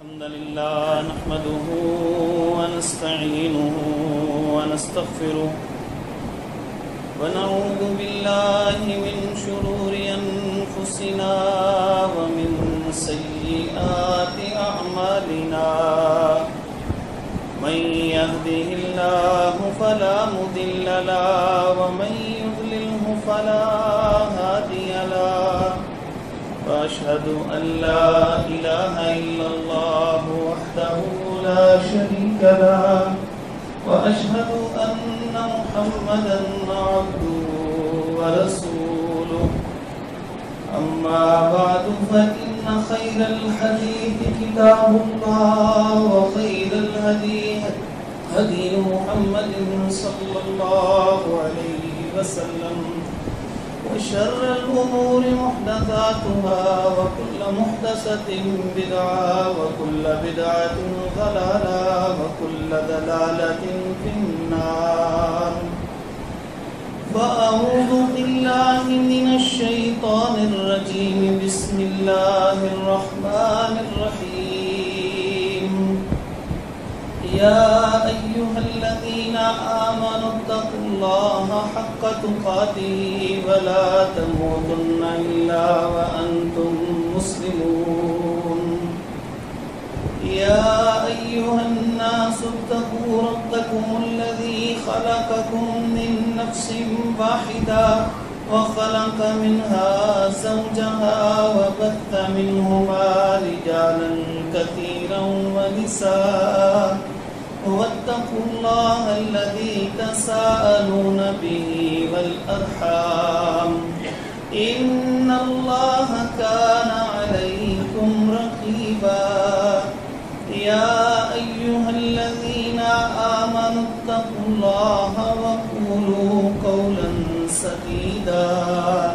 الحمد لله نحمده ونستعينه ونستغفره ونعوذ بالله من شرور أنفسنا ومن سيئات أعمالنا من يهده الله فلا مضل له ومن يضلله فلا هادي له وأشهد أن لا إله إلا الله وحده لا شريك له وأشهد أن محمدا عبده ورسوله أما بعد فإن خير الحديث كتاب الله وخير الهدي هدي محمد صلى الله عليه وسلم وشر الأمور محدثاتها وكل محدثة بدعة وكل بدعة ضلالة وكل ضلالة في النار فأعوذ بالله من الشيطان الرجيم بسم الله الرحمن الرحيم يا أيها الذين آمنوا اتقوا الله حق تقاته ولا تموتن إلا وأنتم مسلمون يا أيها الناس اتقوا ربكم الذي خلقكم من نفس واحدة وخلق منها زوجها وبث منهما رجالا كثيرا ونساء واتقوا الله الذي تساءلون به والأرحام إن الله كان عليكم رقيبا يا أيها الذين آمنوا اتقوا الله وقولوا قولا سديدا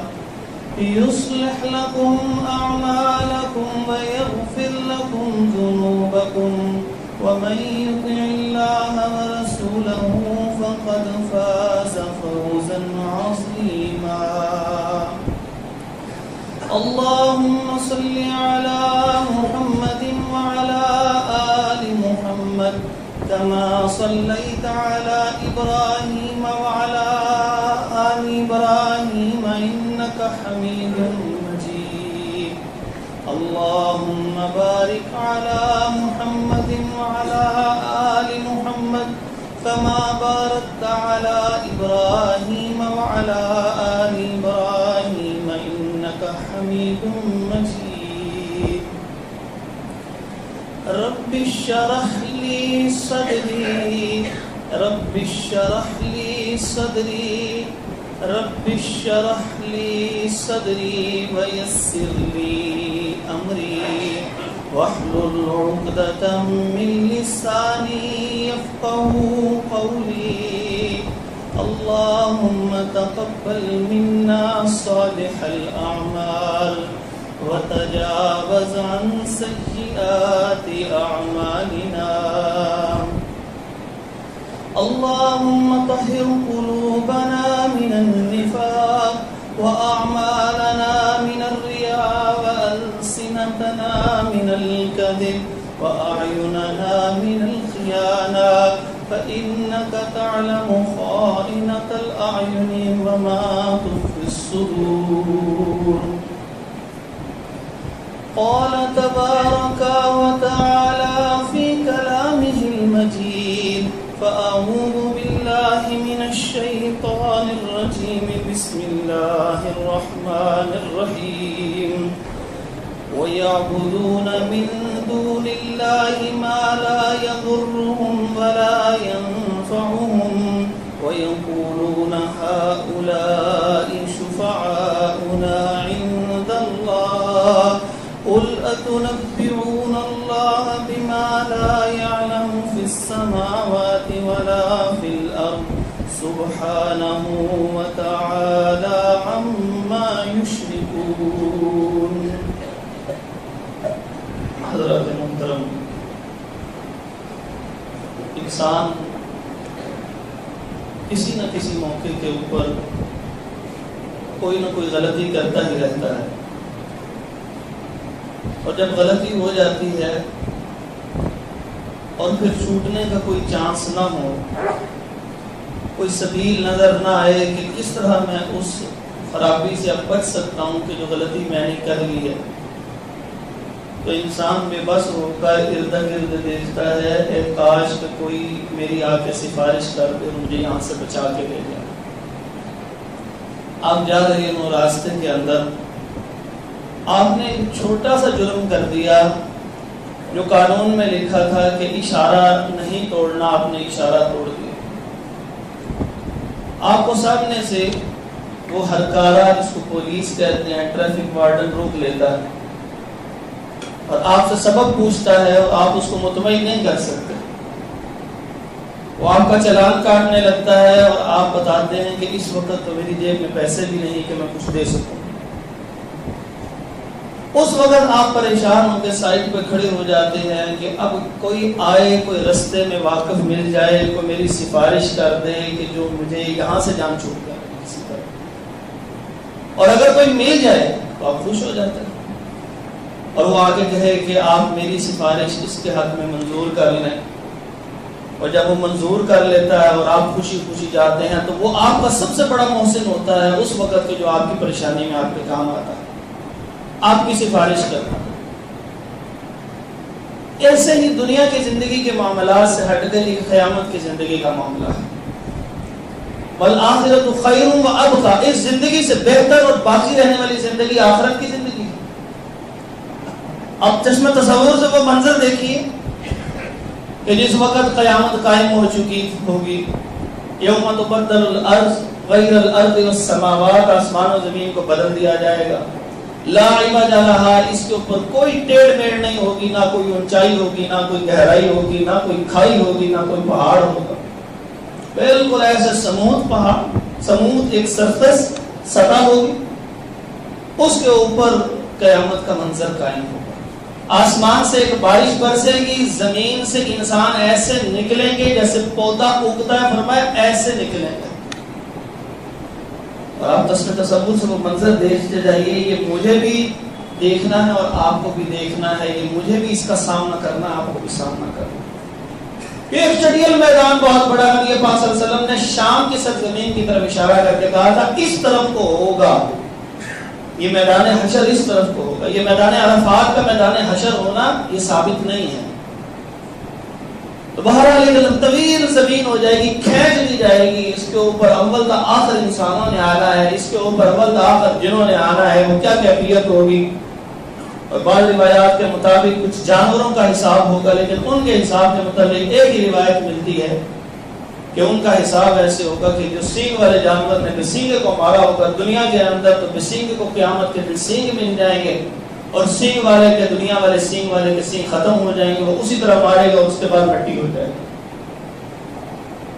يصلح لكم أعمالكم ويغفر لكم ذنوبكم ومن يطع الله ورسوله فقد فاز فوزا عظيما اللهم صل على محمد وعلى آل محمد كما صليت على إبراهيم وعلى آل إبراهيم إنك حميد مجيد اللهم بارك على محمد وعلى آل محمد كما باركت على إبراهيم وعلى آل إبراهيم إنك حميد مجيد رب اشرح لي صدري رب اشرح لي صدري رب اشرح لي صدري ويسر لي أمري واحلل عقدة من لساني يفقهوا قولي اللهم تقبل منا صالح الأعمال وتجاوز عن سيئات أعمالنا اللهم طهر قلوبنا من النفاق وأعمالنا من الرياء وألسنتنا من الكذب وأعيننا من الخيانة فإنك تعلم خائنة الأعين وما تخفي الصدور قال تبارك وتعالى في كلامه المجيد فأعوذ بالله من الشيطان الرجيم بسم الله الرحمن الرحيم ويعبدون من دون الله ما لا يضرهم ولا ينفعهم ويقولون هؤلاء شفعاؤنا عند الله قل أتنبئون الله بما لا يعلم في السماوات ولا في الأرض سبحانه وتعالى عما يشركون حضرات محترم انسان کسی نہ کسی موقع کے اوپر کوئی نہ کوئی غلطی کرتا ہی رہتا ہے، اور جب غلطی ہو جاتی ہے اور پھر چھوٹنے کا کوئی چانس نہ ہو، کوئی سبیل نظر نہ آئے کہ کس طرح میں اس خرابی سے اب بچ سکتا ہوں کہ جو غلطی میں نے کر لی ہے، تو انسان بے بس ہو کر ارد گرد دیکھتا ہے اے کاش کہ کوئی میری آ کے سفارش کر دے مجھے یہاں سے بچا کے لے جائے۔ آپ جا رہے ہو راستے کے اندر، آپ نے ایک چھوٹا سا جرم کر دیا جو قانون میں لکھا تھا کہ اشارہ نہیں توڑنا، آپ نے اشارہ توڑ دیا۔ آپ کو سامنے سے وہ ہرکارہ جس کو پولیس کہتے ہیں، ٹریفک وارڈن روک لیتا ہے اور آپ سے سبب پوچھتا ہے اور آپ اس کو مطمئن نہیں کر سکتے، وہ آپ کا چلان کاٹنے لگتا ہے اور آپ بتاتے ہیں کہ اس وقت تو میری جیب میں پیسے بھی نہیں کہ میں کچھ دے سکوں۔ اس وقت آپ پریشان ہو کے سائڈ پہ کھڑے ہو جاتے ہیں کہ اب کوئی آئے، کوئی رستے میں واقف مل جائے، کوئی میری سفارش کر دے کہ جو مجھے یہاں سے جان چھوٹ جائے کسی طرح، اور اگر کوئی مل جائے تو آپ خوش ہو جاتے ہیں اور وہ آگے کہے کہ آپ میری سفارش اس کے حق میں منظور کر لیں، اور جب وہ منظور کر لیتا ہے اور آپ خوشی خوشی جاتے ہیں تو وہ آپ کا سب سے بڑا محسن ہوتا ہے اس وقت کے جو آپ کی پریشانی میں آپ کے کام آتا ہے، آپ کی سفارش کرنا۔ ایسے ہی دنیا کی زندگی کے معاملات سے ہٹ کر ایک قیامت کی زندگی کا معاملہ ہے۔ وَالْآخِرَةُ خَيْرٌ وَأَبْقَىٰ، اس زندگی سے بہتر اور باقی رہنے والی زندگی آخرت کی زندگی ہے۔ اب چشمہ تصور سے وہ منظر دیکھیے کہ جس وقت قیامت قائم ہو چکی ہوگی، یوم تبدل الارض غیر الارض والسماوات، آسمان و زمین کو بدل دیا جائے گا، لا عوج لہا، اس کے اوپر کوئی ٹیڑھ میڑ نہیں ہوگی، نہ کوئی اونچائی ہوگی، نہ کوئی گہرائی ہوگی، نہ کوئی کھائی ہوگی، نہ کوئی پہاڑ ہوگا، بالکل ایسے سموتھ پہاڑ، سموتھ ایک سرفیس سطح ہوگی، اس کے اوپر قیامت کا منظر قائم ہوگا۔ آسمان سے ایک بارش برسے گی، زمین سے انسان ایسے نکلیں گے جیسے پودا اگتا ہے، فرمایا ایسے نکلیں گے، اور آپ تصور سے وہ منظر دیکھتے جائیے، یہ مجھے بھی دیکھنا ہے اور آپ کو بھی دیکھنا ہے، یہ مجھے بھی اس کا سامنا کرنا ہے، آپ کو بھی سامنا کرنا ہے۔ یہ اسٹیڈیم میدان بہت بڑا، نبی پاک صلی اللہ علیہ وسلم نے شام کی سرزمین کی طرف اشارہ کر کے کہا تھا اس طرف کو ہوگا، یہ میدان حشر اس طرف کو ہوگا۔ یہ میدان عرفات کا میدان حشر ہونا یہ ثابت نہیں ہے، تو بہرحال ایک طویل زمین ہو جائے گی، کھینچ لی جائے گی، اس کے اوپر اول تا آخر انسانوں نے آنا ہے، اس کے اوپر اول تا آخر جنوں نے آنا ہے، وہ کیا کیفیت ہوگی، اور بعض روایات کے مطابق کچھ جانوروں کا حساب ہوگا، لیکن ان کے حساب کے مطابق ایک ہی روایت ملتی ہے کہ ان کا حساب ایسے ہوگا کہ جو سینگ والے جانور نے بسینگ کو مارا ہوگا دنیا کے اندر، تو بسینگ کو قیامت کے دن سینگ مل جائیں گے، اور سینگ والے کے دنیا والے سینگ والے کے سینگ ختم ہو جائیں گے، وہ اسی طرح مارے گا، اس کے بعد مٹی ہو جائے گی۔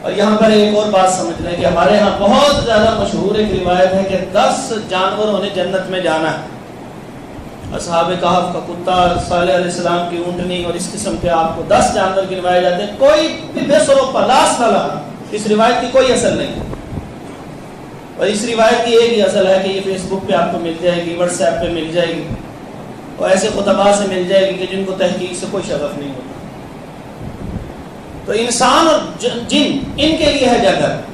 اور یہاں پر ایک اور بات سمجھ لیں کہ ہمارے ہاں بہت زیادہ مشہور ایک روایت ہے کہ 10 جانوروں نے جنت میں جانا ہے، اصحاب کہف کا کتا، صالح علیہ السلام کی اونٹنی، اور اس قسم کے آپ کو 10 جانور گنوائے جاتے ہیں، کوئی بھی بے سروپا لاس نہ لگا، اس روایت کی کوئی اصل نہیں، اور اس روایت کی ایک ہی اصل ہے کہ یہ فیس بک پہ آپ کو مل جائے گی، واٹس ایپ پہ مل جائے گی، اور ایسے خطباء سے مل جائے گی کہ جن کو تحقیق سے کوئی شغف نہیں ہوتا۔ تو انسان اور جن، ان کے لیے ہے جنت،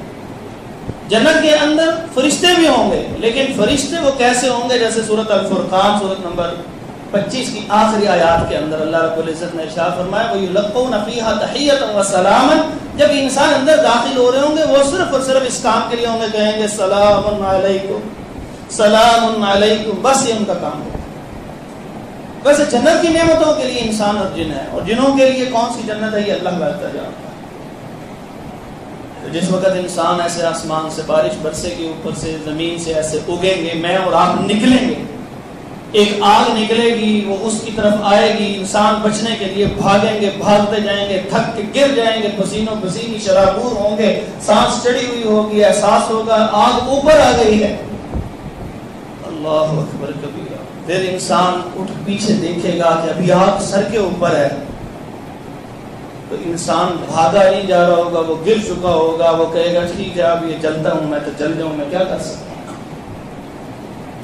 جنت کے اندر فرشتے بھی ہوں گے، لیکن فرشتے وہ کیسے ہوں گے، جیسے سورۃ الفرقان سورۃ نمبر 25 کی آخری آیات کے اندر اللہ رب العزت نے ارشاد فرمایا وَيُلَقَّوْنَ فِيهَا تَحِيَّةً وَسَلَامًا، جب انسان اندر داخل ہو رہے ہوں گے وہ صرف اور صرف اس کام کے لیے ہوں گے، کہیں گے سلام علیکم سلام علیکم، بس یہ ان کا کام ہے۔ ویسے جنت کی نعمتوں کے لیے انسان اور جن ہے، اور جنوں کے لیے کون سی جنت ہے یہ اللہ بہتر جانتا ہے۔ تو جس وقت انسان ایسے آسمان سے بارش برسے گی، اوپر سے زمین سے ایسے اگیں گے، میں اور آپ نکلیں گے، ایک آگ نکلے گی، وہ اس کی طرف آئے گی، انسان بچنے کے لیے بھاگیں گے، بھاگتے جائیں گے، تھک کے گر جائیں گے، پسینوں پسینی شرابور ہوں گے، سانس چڑی ہوئی ہوگی، احساس ہوگا آگ اوپر آ گئی ہے، اللہ اکبر کبیرہ۔ پھر انسان اٹھ پیچھے دیکھے گا کہ ابھی آگ سر کے اوپر ہے، تو انسان بھاگا نہیں جا رہا ہوگا، وہ گر چکا ہوگا، وہ کہے گا ٹھیک ہے اب یہ جلتا ہوں، میں تو جل جاؤں، میں کیا کر سکتا ہوں۔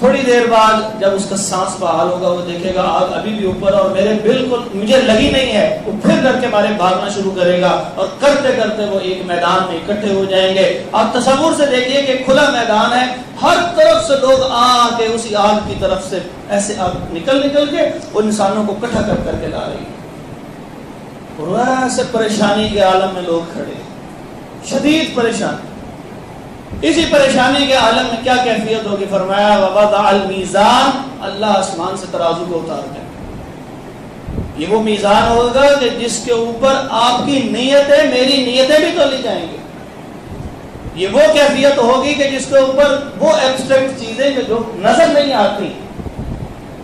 تھوڑی دیر بعد جب اس کا سانس بحال ہوگا وہ دیکھے گا آگ ابھی بھی اوپر اور میرے بالکل مجھے لگی نہیں ہے، وہ پھر ڈر کے مارے بھاگنا شروع کرے گا اور کرتے کرتے وہ ایک میدان میں اکٹھے ہو جائیں گے۔ آپ تصور سے دیکھیے کہ کھلا میدان ہے، ہر طرف سے لوگ آ کے اسی آگ کی طرف سے ایسے آگ نکل کے ان انسانوں کو اکٹھا کر کے لا رہی ہے، اور ایسے پریشانی کے عالم میں لوگ کھڑے، شدید پریشانی۔ اسی پریشانی کے عالم میں کیا کیفیت ہوگی؟ فرمایا وَوَضَعَ الْمِيزَانَ، اللہ آسمان سے ترازو کو اتار دے۔ یہ وہ میزان ہوگا کہ جس کے اوپر آپ کی نیتیں، میری نیتیں بھی تولی جائیں گی۔ یہ وہ کیفیت ہوگی کہ جس کے اوپر وہ ایبسٹریکٹ چیزیں جو نظر نہیں آتی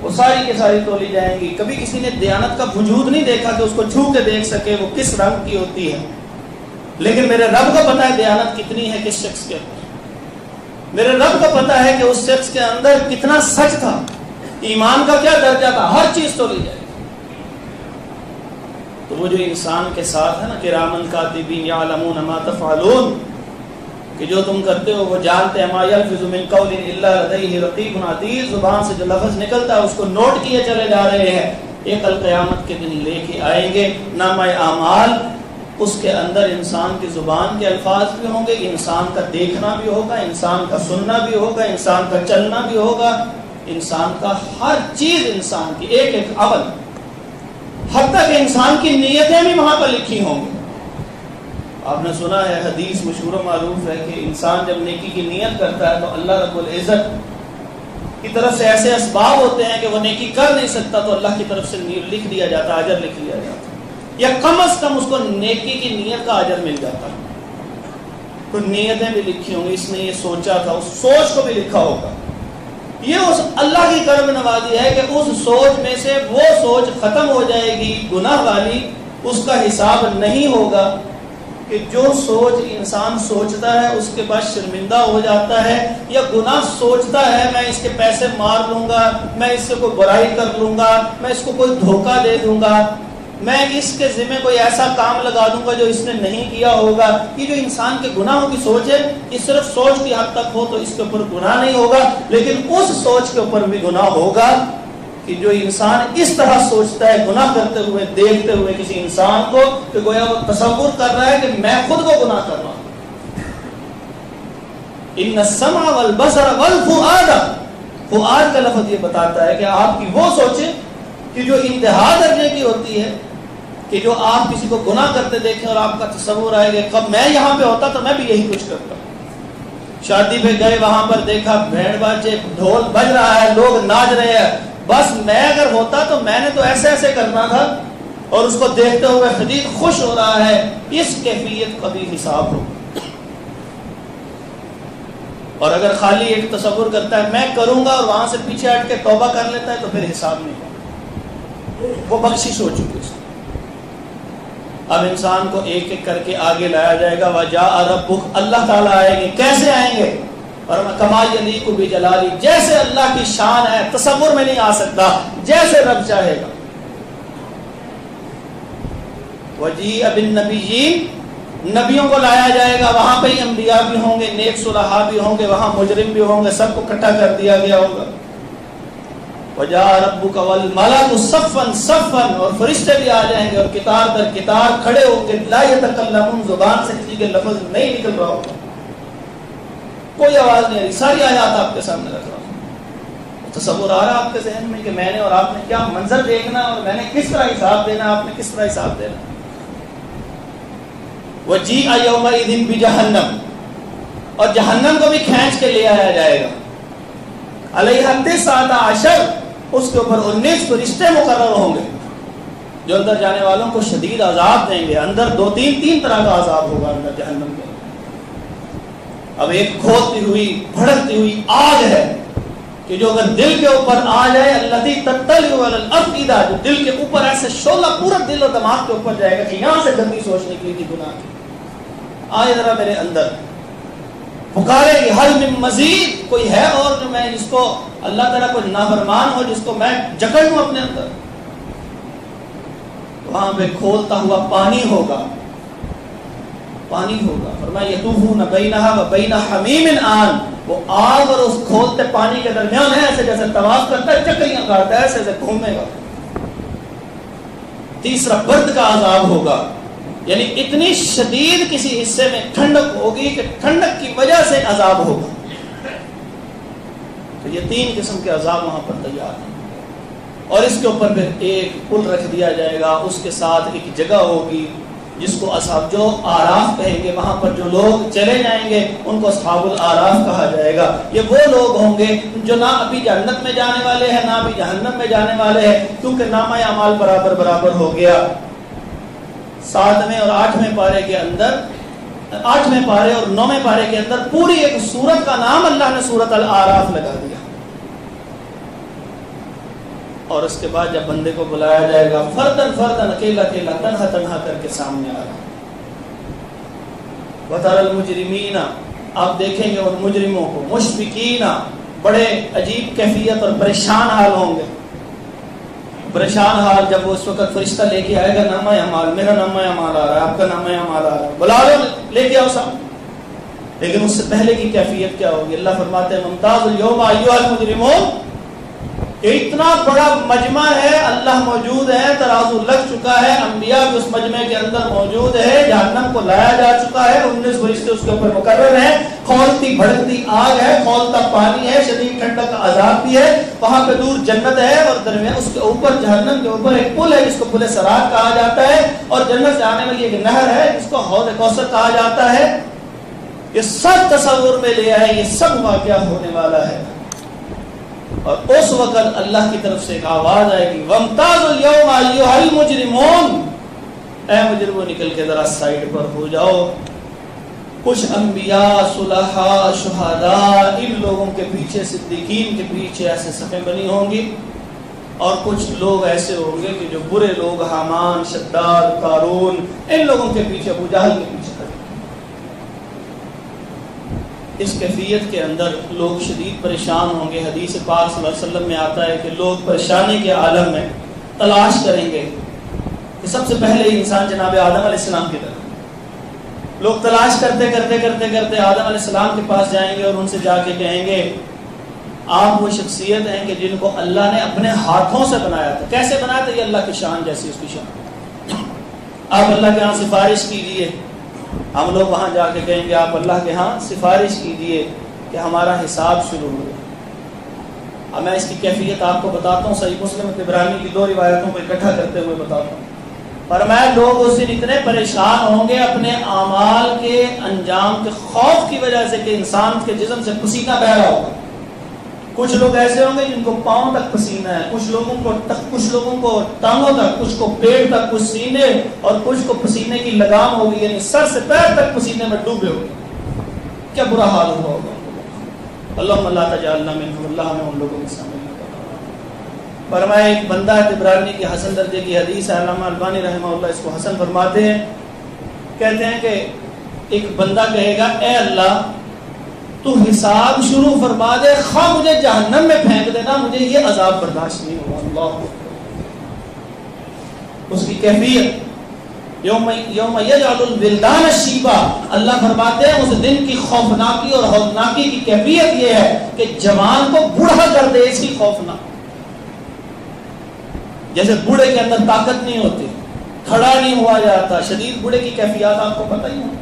وہ ساری کی ساری تولی جائیں گی۔ کبھی کسی نے دیانت کا وجود نہیں دیکھا کہ اس کو چھو کے دیکھ سکے وہ کس رنگ کی ہوتی ہے، لیکن میرے رب کو پتا ہے دیانت کتنی ہے کس شخص کے اندر، میرے رب کو پتا ہے کہ اس شخص کے اندر کتنا سچ تھا، ایمان کا کیا درجہ تھا، ہر چیز تو لی جائے گی۔ تو وہ جو انسان کے ساتھ ہے نا کرامن کاتبین یعلمون ما تفعلون، کہ جو تم کرتے ہو وہ جانتے ہیں، ما یلفظ من قول الا لدیہ رقیب عتید، زبان سے جو لفظ نکلتا ہے اس کو نوٹ کیے چلے جا رہے ہیں۔ یہ کل قیامت کے دن لے کے آئیں گے نامہ اعمال، اس کے اندر انسان کی زبان کے الفاظ بھی ہوں گے، انسان کا دیکھنا بھی ہوگا، انسان کا سننا بھی ہوگا، انسان کا چلنا بھی ہوگا، انسان کا ہر چیز، انسان کی ایک ایک عمل، حتیٰ کہ انسان کی نیتیں بھی وہاں پر لکھی ہوں گی۔ آپ نے سنا ہے، حدیث مشہور و معروف ہے کہ انسان جب نیکی کی نیت کرتا ہے تو اللہ رب العزت کی طرف سے ایسے اسباب ہوتے ہیں کہ وہ نیکی کر نہیں سکتا تو اللہ کی طرف سے لکھ دیا جاتا، اجر لکھ دیا جاتا، یا کم از کم اس کو نیکی کی نیت کا اجر مل جاتا ہے۔ تو نیتیں بھی لکھی ہوں گی، اس نے یہ سوچا تھا، اس سوچ کو بھی لکھا ہوگا۔ یہ اس اللہ کی کرم نوازی ہے کہ اس سوچ میں سے وہ سوچ ختم ہو جائے گی گناہ والی، اس کا حساب نہیں ہوگا۔ کہ جو سوچ انسان سوچتا ہے اس کے بعد شرمندہ ہو جاتا ہے، یا گناہ سوچتا ہے میں اس کے پیسے مار لوں گا، میں اس سے کوئی برائی کر لوں گا، میں اس کو کوئی دھوکہ دے دوں گا، میں اس کے ذمہ کوئی ایسا کام لگا دوں گا جو اس نے نہیں کیا ہوگا۔ یہ جو انسان کے گناہوں کی سوچ ہے یہ صرف سوچ کی حد تک ہو تو اس کے اوپر گناہ نہیں ہوگا، لیکن اس سوچ کے اوپر بھی گناہ ہوگا کہ جو انسان اس طرح سوچتا ہے گناہ کرتے ہوئے، دیکھتے ہوئے کسی انسان کو، کہ گویا وہ تصور کر رہا ہے کہ میں خود کو گناہ کر رہا ہوں۔ ان السمع والبصر والفؤاد، فؤاد کا لفظ یہ بتاتا ہے کہ آپ کی وہ سوچیں کہ جو انتہا درجے کی ہوتی ہے، کہ جو آپ کسی کو گناہ کرتے دیکھیں اور آپ کا تصور آئے گا کب میں یہاں پہ ہوتا تو میں بھی یہی کچھ کرتا۔ شادی پہ گئے، وہاں پر دیکھا بینڈ باجے، ڈھول بج رہا ہے، لوگ ناچ رہے ہیں، بس میں اگر ہوتا تو میں نے تو ایسے ایسے کرنا تھا، اور اس کو دیکھتے ہوئے خدیج خوش ہو رہا ہے۔ اس کیفیت کا بھی حساب ہو۔ اور اگر خالی ایک تصور کرتا ہے میں کروں گا اور وہاں سے پیچھے ہٹ کے توبہ کر لیتا ہے تو پھر حساب نہیں ہوگا، وہ بخشش ہو چکی ہے۔ اب انسان کو ایک ایک کر کے آگے لایا جائے گا۔ وَجَاءَ رَبُّكَ، اللہ تعالیٰ آئیں گے، کیسے آئیں گے؟ اور کما یلیق بجلالی، جیسے اللہ کی شان ہے تصور میں نہیں آ سکتا، جیسے رب چاہے گا۔ وَجِيءَ بِالنَّبِيِّينَ، نبیوں کو لایا جائے گا، وہاں پہ ہی انبیاء بھی ہوں گے، نیک صلحاء بھی ہوں گے، وہاں مجرم بھی ہوں گے، سب کو اکٹھا کر دیا گیا ہوگا۔ وَجَاءَ رَبُّكَ وَالْمَلَكُ صَفًّا صَفًّا، اور فرشتے بھی آ جائیں گے اور کتار در کتار کھڑے ہو کے، لا يتکلمون، زبان سے کسی کے لفظ نہیں نکل رہا ہوگا، کوئی آواز نہیں آ رہی، ساری آیات آپ کے سامنے رکھ رہا ہوں۔ تصور آ رہا آپ کے ذہن میں کہ میں نے اور آپ نے کیا منظر دیکھنا اور میں نے کس طرح حساب دینا، آپ نے کس طرح حساب دینا۔ وَجِيءَ يَوْمَئِذٍ بِجَهَنَّمَ، اور جہنم کو بھی کھینچ کے لے آیا جائے گا۔ علیہا 19، اس کے اوپر 19 فرشتے مقرر ہوں گے جو اندر جانے والوں کو شدید عذاب دیں گے۔ اندر تین طرح کا عذاب ہوگا اندر جہنم کے۔ اب ایک کھولتی ہوئی بھڑکتی ہوئی آگ ہے کہ جو اگر دل کے اوپر آ جائے، الذی تطلع علی الافئدہ، جو دل کے اوپر ایسے شعلہ پورا دل اور دماغ کے اوپر جائے گا کہ یہاں سے گندی سوچ نکلی تھی گناہ کی، آئے ذرا میرے اندر، پکارے گی حل من مزید، کوئی ہے اور جو میں جس کو اللہ تعالیٰ کو نافرمان ہو جس کو میں جکڑ لوں اپنے اندر۔ وہاں پہ کھولتا ہوا پانی ہوگا، پانی ہوگا۔ فرمایا یطوفون بینہا و بین حمیم آن، وہ آگ اور اس کھولتے پانی کے درمیان ہے، ایسے جیسے طواف کرتا ہے، چکریاں کاٹتا ہے، ایسے ایسے گھومے گا۔ تیسرا برد کا عذاب ہوگا، یعنی اتنی شدید کسی حصے میں ٹھنڈک ہوگی کہ ٹھنڈک کی وجہ سے عذاب ہوگا۔ تو یہ 3 قسم کے عذاب وہاں پر تیار ہیں، اور اس کے اوپر پھر ایک پل رکھ دیا جائے گا، اس کے ساتھ ایک جگہ ہوگی جس کو اصحاب جو آراف کہیں گے، وہاں پر جو لوگ چلے جائیں گے ان کو اصحاب الآراف کہا جائے گا۔ یہ وہ لوگ ہوں گے جو نہ ابھی جنت میں جانے والے ہیں نہ ابھی جہنم میں جانے والے ہیں، کیونکہ نامہ اعمال برابر برابر ہو گیا۔ 7ویں اور 8ویں پارے کے اندر، 8ویں پارے اور 9ویں پارے کے اندر پوری ایک سورت کا نام اللہ نے سورت الآراف لگا دیا، اور اس کے بعد جب بندے کو بلایا جائے گا فردن فردن، اکیلا اکیلا، تنہا تنہا کر کے سامنے آ رہا۔ وَتَرَى الْمُجْرِمِينَ، آپ دیکھیں گے ان مجرموں کو، مشفقین، بڑے عجیب کیفیت اور پریشان حال ہوں گے۔ پریشان حال جب وہ اس وقت فرشتہ لے کے آئے گا نامہ اعمال، میرا نامہ اعمال آ رہا ہے، آپ کا نامہ اعمال آ رہا ہے، بلا لو، لے کے آؤ سامنے۔ لیکن اس سے پہلے کی کیفیت کیا ہوگی؟ اللہ فرماتے ہیں ممتاز اليوم ایھا المجرمون، کہ اتنا بڑا مجمع ہے، اللہ موجود ہے، ترازو لگ چکا ہے، انبیاء بھی اس مجمع کے اندر موجود ہے، جہنم کو لایا جا چکا ہے، 19 فرشتے اس کے اوپر مقرر ہیں، کھولتی بھڑکتی آگ ہے، کھولتا پانی ہے، شدید ٹھنڈک کا عذاب بھی ہے، وہاں پہ دور جنت ہے، اور درمیان اس کے اوپر جہنم کے اوپر ایک پل ہے جس کو پل صراط کہا جاتا ہے، اور جنت سے آنے والی ایک نہر ہے جس کو حوض کوثر کہا جاتا ہے۔ یہ سب تصور میں لے آئے، یہ سب واقعہ ہونے والا ہے، اور اس وقت اللہ کی طرف سے ایک آواز آئے گی وَامْتَازُوا الْيَوْمَ أَيُّهَا الْمُجْرِمُونَ، اے مجرموں نکل کے ذرا سائیڈ پر ہو جاؤ۔ کچھ انبیاء، صلحاء، شہداء، ان لوگوں کے پیچھے، صدیقین کے پیچھے ایسے صفیں بنی ہوں گی، اور کچھ لوگ ایسے ہوں گے کہ جو برے لوگ، حامان، شداد، قارون، ان لوگوں کے پیچھے، ابو جہل کے پیچھے۔ اس کیفیت کے اندر لوگ شدید پریشان ہوں گے۔ حدیث پاک صلی اللہ علیہ وسلم میں آتا ہے کہ لوگ پریشانی کے عالم میں تلاش کریں گے کہ سب سے پہلے انسان جناب آدم علیہ السلام کی طرف، لوگ تلاش کرتے کرتے کرتے کرتے آدم علیہ السلام کے پاس جائیں گے اور ان سے جا کے کہیں گے آپ وہ شخصیت ہیں کہ جن کو اللہ نے اپنے ہاتھوں سے بنایا تھا۔ کیسے بنایا تھا؟ یہ اللہ کی شان جیسی اس کی شان، آپ اللہ کے ہاں سفارش کیجیے۔ ہم لوگ وہاں جا کے کہیں گے آپ اللہ کے ہاں سفارش کیجیے کہ ہمارا حساب شروع ہو گیا۔ اب میں اس کی کیفیت آپ کو بتاتا ہوں، صحیح مسلم طبرانی کی 2 روایتوں کو اکٹھا کرتے ہوئے بتاتا ہوں۔ فرمایا لوگ اس دن اتنے پریشان ہوں گے اپنے اعمال کے انجام کے خوف کی وجہ سے کہ انسان کے جسم سے پسینہ بہ رہا ہوگا۔ کچھ لوگ ایسے ہوں گے جن کو پاؤں تک پسینہ ہے، کچھ لوگوں کو ٹانگوں تک، کچھ کو پیٹ تک، کچھ سینے، اور کچھ کو پسینے کی لگام ہوگی، یعنی سر سے پیر تک پسینے میں ڈوبے ہوگے۔ کیا برا حال ہوا ہوگا۔ اللہم لا تجعلنا منہم، اللہ ہمیں ان لوگوں میں شامل نہ کرنا۔ فرمایا ایک بندہ ہے، طبرانی کی حسن درجے کی حدیث ہے، علامہ البانی رحمہ اللہ اس کو حسن فرماتے ہیں، کہتے ہیں کہ ایک بندہ کہے گا اے اللہ تو حساب شروع فرما دے، خواہ مجھے جہنم میں پھینک دینا، مجھے یہ عذاب برداشت نہیں ہوگا۔ اللہ اس کی کیفیت یوم یجعل الولدان شیبا، اللہ فرماتے ہیں اس دن کی خوفناکی اور ہولناکی کی کیفیت یہ ہے کہ جوان کو بوڑھا کر دے، اس کی خوفناک، جیسے بوڑھے کے اندر طاقت نہیں ہوتی، کھڑا نہیں ہوا جاتا، شدید بوڑھے کی کیفیات آپ کو پتہ ہی ہے،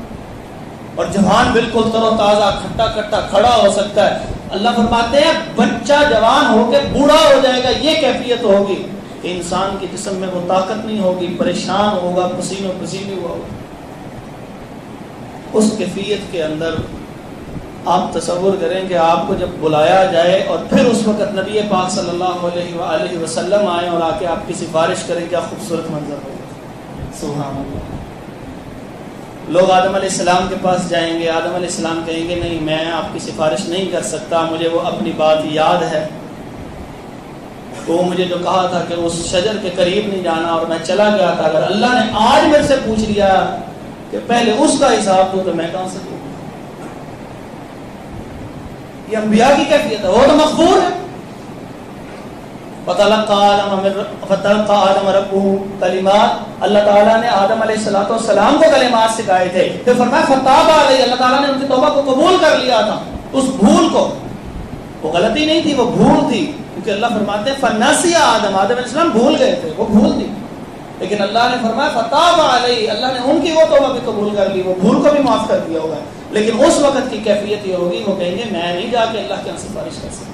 اور جوان بالکل تر و تازہ کھٹا کھٹا کھڑا ہو سکتا ہے۔ اللہ فرماتے ہیں بچہ جوان ہو کے بوڑھا ہو جائے گا، یہ کیفیت ہوگی کہ انسان کے جسم میں وہ طاقت نہیں ہوگی، پریشان ہوگا، پسینہ پسینی ہوا ہوگا۔ اس کیفیت کے اندر آپ تصور کریں کہ آپ کو جب بلایا جائے اور پھر اس وقت نبی پاک صلی اللہ علیہ وآلہ وسلم آئے اور آ کے آپ کی سفارش کریں، کیا خوبصورت منظر ہوگا۔ سبحان اللہ۔ لوگ آدم علیہ السلام کے پاس جائیں گے، آدم علیہ السلام کہیں گے نہیں میں آپ کی سفارش نہیں کر سکتا، مجھے وہ اپنی بات یاد ہے، وہ مجھے جو کہا تھا کہ اس شجر کے قریب نہیں جانا، اور میں چلا گیا تھا، اگر اللہ نے آج میرے سے پوچھ لیا کہ پہلے اس کا حساب دو تو میں کہاں سے دوں۔ یہ انبیاء کی کیفیت ہے، وہ تو مغفور ہے۔ فَتَلَقَّى آدَمَ رَبُّهُ کلمات، اللہ تعالیٰ نے آدم علیہ السلام کو کلمات سکھائے تھے، پھر فرمایا فَتَابَ عَلَيْهِ، اللہ تعالیٰ نے ان کی توبہ کو قبول کر لیا تھا۔ اس بھول کو، وہ غلطی نہیں تھی، وہ بھول تھی، کیونکہ اللہ فرماتے ہیں فنسی آدم علیہ السلام بھول گئے تھے، وہ بھول تھی، لیکن اللہ نے فرمایا فتاب علیہ، اللہ نے ان کی وہ توبہ بھی قبول کر لی، وہ بھول کو بھی معاف کر دیا ہوگا، لیکن اس وقت کی کیفیت یہ ہوگی وہ کہیں گے میں نہیں جا کے اللہ کے یہاں سفارش کر سکتا۔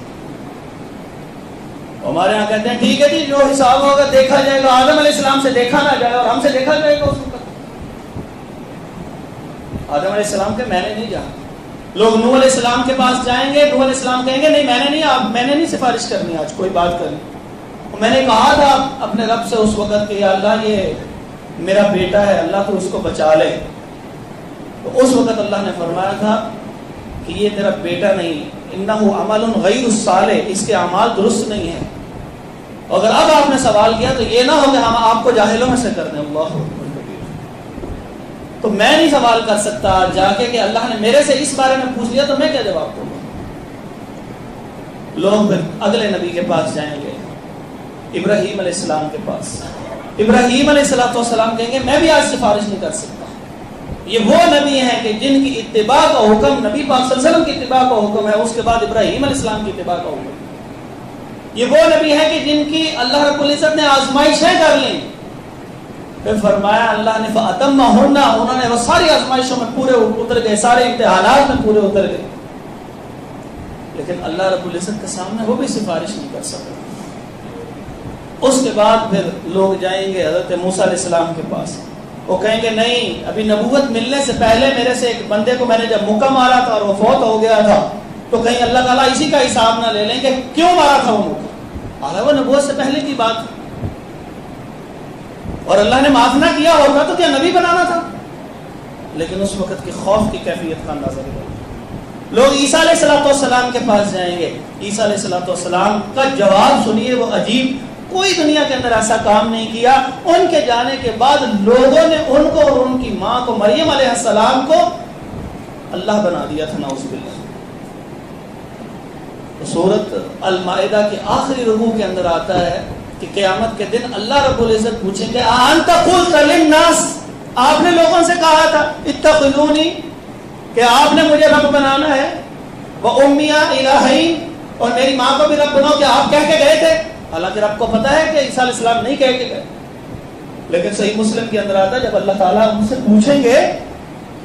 ہمارے یہاں کہتے ہیں ٹھیک ہے جی جو حساب ہوگا دیکھا جائے گا، آدم علیہ السلام سے دیکھا نہ جائے اور ہم سے دیکھا جائے گا اس وقت۔ آدم علیہ السلام کے میں نے نہیں جانا، لوگ نوح علیہ السلام کے پاس جائیں گے، نوح علیہ السلام کہیں گے نہیں میں نے نہیں سفارش کرنی، آج کوئی بات کرنی، میں نے کہا تھا اپنے رب سے اس وقت کہ یا اللہ یہ میرا بیٹا ہے، اللہ تو اس کو بچا لے، تو اس وقت اللہ نے فرمایا تھا کہ یہ تیرا بیٹا نہیں، انہ عمل غیر الصالح، اس کے اعمال درست نہیں ہیں، اگر اب آپ نے سوال کیا تو یہ نہ ہو کہ ہم آپ کو جاہلوں میں سے کر دیں، اللہ تو میں نہیں سوال کر سکتا جا کے کہ اللہ نے میرے سے اس بارے میں پوچھ لیا تو میں کیا جواب دوں گا۔ لوگ پھر اگلے نبی کے پاس جائیں گے، ابراہیم علیہ السلام کے پاس، ابراہیم علیہ السلام کہیں گے میں بھی آج سفارش نہیں کر سکتا، یہ وہ نبی ہیں کہ جن کی اتباع کا حکم نبی پاک صلی اللہ علیہ وسلم کی اتباع کا حکم ہے، اس کے بعد ابراہیم علیہ السلام کی اتباع کا حکم، یہ وہ نبی ہیں کہ جن کی اللہ رب العزت نے آزمائشیں کر لیں، پھر فرمایا اللہ نے فَأَتَمَّهُنَّ، انہوں نے وہ ساری آزمائشوں میں پورے اتر گئے، سارے امتحانات میں پورے اتر گئے، لیکن اللہ رب العزت کے سامنے وہ بھی سفارش نہیں کر سکتے۔ اس کے بعد پھر لوگ جائیں گے حضرت موسیٰ علیہ السلام کے پاس، وہ کہیں گے نہیں ابھی نبوت ملنے سے پہلے میرے سے ایک بندے کو میں نے جب مکہ مارا تھا اور وہ فوت ہو گیا تھا، تو کہیں اللہ تعالیٰ اسی کا حساب نہ لے لیں کہ کیوں مارا تھا وہ مکہ، حالانکہ وہ نبوت سے پہلے کی بات ہے اور اللہ نے معاف نہ کیا ہوگا تو کیا نبی بنانا تھا، لیکن اس وقت کی خوف کی کیفیت کا اندازہ لگا۔ لوگ عیسیٰ علیہ السلام کے پاس جائیں گے، عیسیٰ علیہ السلام کا جواب سنیے، وہ عجیب، کوئی دنیا کے اندر ایسا کام نہیں کیا، ان کے جانے کے بعد لوگوں نے ان کو اور ان کی ماں کو مریم علیہ السلام کو اللہ بنا دیا تھا، نعوذ باللہ۔ سورۃ المائدہ کے آخری رکوع کے اندر آتا ہے کہ قیامت کے دن اللہ رب العزت پوچھیں گے انت قلت للناس، آپ نے لوگوں سے کہا تھا اتخذونی، کہ آپ نے مجھے رب بنانا ہے، وَأُمِّيَ إِلَٰهَيْنِ، اور میری ماں کو بھی رب بناؤ، کہ آپ کہہ کے گئے تھے، حالانکہ رب کو پتا ہے کہ عیسیٰ علیہ السلام نہیں کہہ کے گئے، لیکن صحیح مسلم کے اندر آتا ہے جب اللہ تعالیٰ ان سے پوچھیں گے